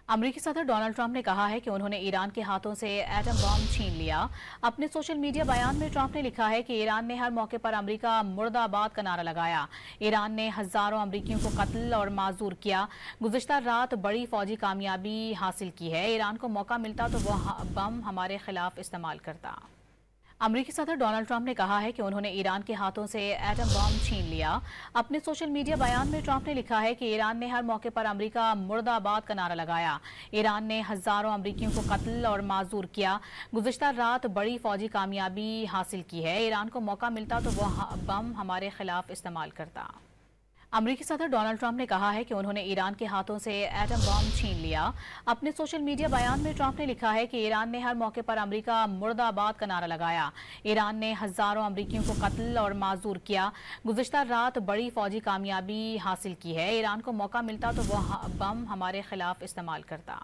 امریکی صدر Donald Trump نے کہا ہے کہ انہوں نے ایران کے ہاتھوں سے ایٹم بم چھین لیا۔ اپنے سوشل میڈیا بیان میں ٹرمپ نے لکھا ہے کہ ایران نے ہر موقع پر امریکہ مرد آباد کا نعرہ لگایا۔ ایران نے ہزاروں امریکیوں کو قتل اور معذور کیا۔ گزشتہ رات بڑی فوجی کامیابی حاصل کی ہے۔ ایران کو موقع ملتا تو وہ بم ہمارے خلاف استعمال کرتا۔ امریکی صدر ڈونلڈ ٹرمپ نے کہا ہے کہ انہوں نے ایران کے ہاتھوں سے ایٹم بم چھین لیا۔ اپنے سوشل میڈیا بیان میں ٹرمپ نے لکھا ہے کہ ایران نے ہر موقع پر امریکہ مرد آباد کا نعرہ لگایا۔ ایران نے ہزاروں امریکیوں کو قتل اور معذور کیا۔ گزشتہ رات بڑی فوجی کامیابی حاصل کی ہے۔ ایران کو موقع ملتا تو وہ بم ہمارے خلاف استعمال کرتا۔ امریکی صدر ڈونلڈ ٹرمپ نے کہا ہے کہ انہوں نے ایران کے ہاتھوں سے ایٹم بم چھین لیا۔ اپنے سوشل میڈیا بیان میں ٹرمپ نے لکھا ہے کہ ایران نے ہر موقع پر امریکہ مرد آباد کا نعرہ لگایا۔ ایران نے ہزاروں امریکیوں کو قتل اور معذور کیا۔ گزشتہ رات بڑی فوجی کامیابی حاصل کی ہے۔ ایران کو موقع ملتا تو وہ بم ہمارے خلاف استعمال کرتا۔